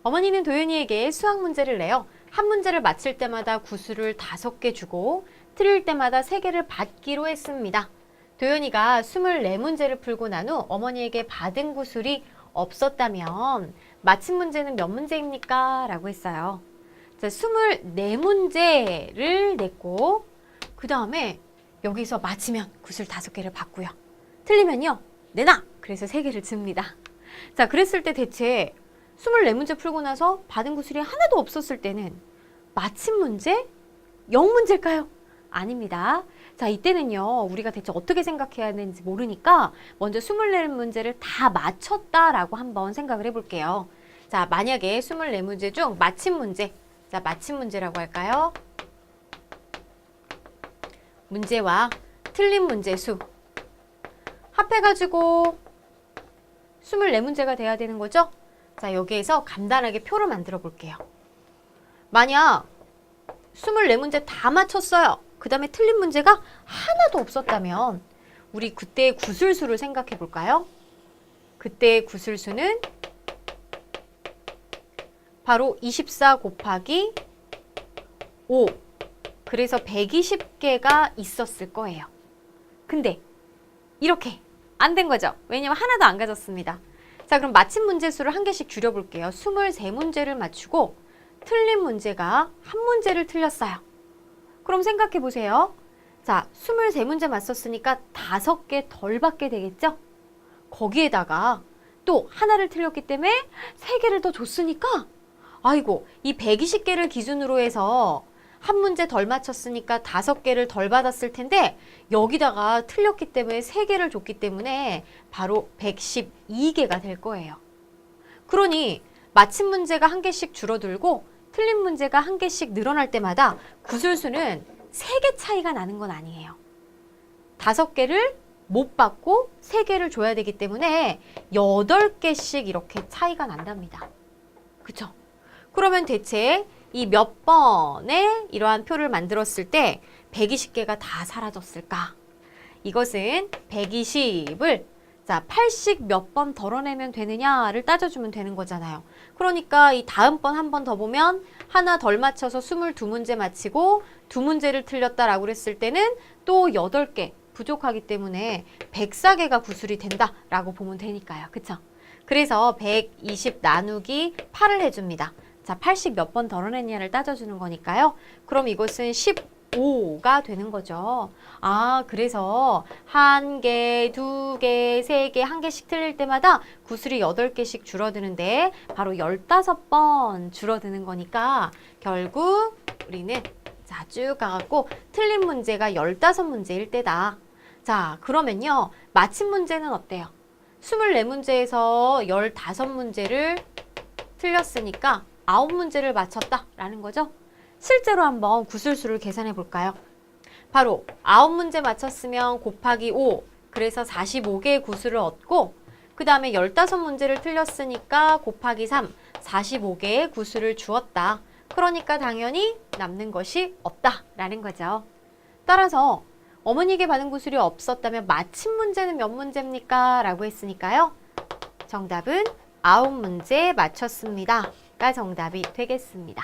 어머니는 도윤이에게 수학 문제를 내어 한 문제를 맞힐 때마다 구슬을 5개 주고 틀릴 때마다 3개를 받기로 했습니다. 도윤이가 24문제를 풀고 난 후 어머니에게 받은 구슬이 없었다면 맞힌 문제는 몇 문제입니까? 라고 했어요. 자, 24문제를 냈고 그 다음에 여기서 맞히면 구슬 5개를 받고요. 틀리면요. 내놔! 그래서 3개를 줍니다. 자, 그랬을 때 대체 24문제 풀고 나서 받은 구슬이 하나도 없었을 때는 맞힌 문제? 0문제일까요? 아닙니다. 자, 이때는요. 우리가 대체 어떻게 생각해야 하는지 모르니까 먼저 24문제를 다 맞췄다라고 한번 생각을 해볼게요. 자, 만약에 24문제 중 맞힌 문제. 자, 맞힌 문제라고 할까요? 문제와 틀린 문제 수 합해가지고 24문제가 돼야 되는 거죠? 자, 여기에서 간단하게 표를 만들어 볼게요. 만약 24문제 다 맞췄어요. 그 다음에 틀린 문제가 하나도 없었다면 우리 그때의 구술수를 생각해 볼까요? 그때의 구술수는 바로 24 곱하기 5. 그래서 120개가 있었을 거예요. 근데 이렇게 안 된 거죠. 왜냐면 하나도 안 가졌습니다. 자, 그럼 맞힌 문제 수를 한 개씩 줄여볼게요. 23문제를 맞추고 틀린 문제가 한 문제를 틀렸어요. 그럼 생각해 보세요. 자, 23문제 맞췄으니까 5개 덜 받게 되겠죠? 거기에다가 또 하나를 틀렸기 때문에 3개를 더 줬으니까 아이고, 이 120개를 기준으로 해서 한 문제 덜 맞췄으니까 5개를 덜 받았을 텐데 여기다가 틀렸기 때문에 3개를 줬기 때문에 바로 112개가 될 거예요. 그러니 맞힌 문제가 한 개씩 줄어들고 틀린 문제가 한 개씩 늘어날 때마다 구술수는 3개 차이가 나는 건 아니에요. 5개를 못 받고 3개를 줘야 되기 때문에 8개씩 이렇게 차이가 난답니다. 그쵸? 그러면 대체 이 몇 번에 이러한 표를 만들었을 때 120개가 다 사라졌을까? 이것은 120을 자, 80 몇 번 덜어내면 되느냐를 따져주면 되는 거잖아요. 그러니까 이 다음번 한 번 더 보면 하나 덜 맞춰서 22문제 맞히고 2문제를 틀렸다라고 그랬을 때는 또 8개 부족하기 때문에 104개가 구술이 된다라고 보면 되니까요. 그쵸? 그래서 120 나누기 8을 해줍니다. 자, 80 몇 번 덜어냈냐를 따져주는 거니까요. 그럼 이것은 15가 되는 거죠. 아, 그래서 1개, 2개, 3개, 1개씩 틀릴 때마다 구슬이 8개씩 줄어드는데 바로 15번 줄어드는 거니까 결국 우리는 자, 쭉 가갖고 틀린 문제가 15문제일 때다. 자, 그러면요. 맞힌 문제는 어때요? 24문제에서 15문제를 틀렸으니까 9문제를 맞췄다라는 거죠. 실제로 한번 구술수를 계산해 볼까요? 바로 9문제 맞췄으면 곱하기 5, 그래서 45개의 구술을 얻고 그 다음에 15문제를 틀렸으니까 곱하기 3, 45개의 구술을 주었다. 그러니까 당연히 남는 것이 없다라는 거죠. 따라서 어머니에게 받은 구술이 없었다면 맞힌 문제는 몇 문제입니까? 라고 했으니까요. 정답은 9문제 맞췄습니다. 가 정답이 되겠습니다.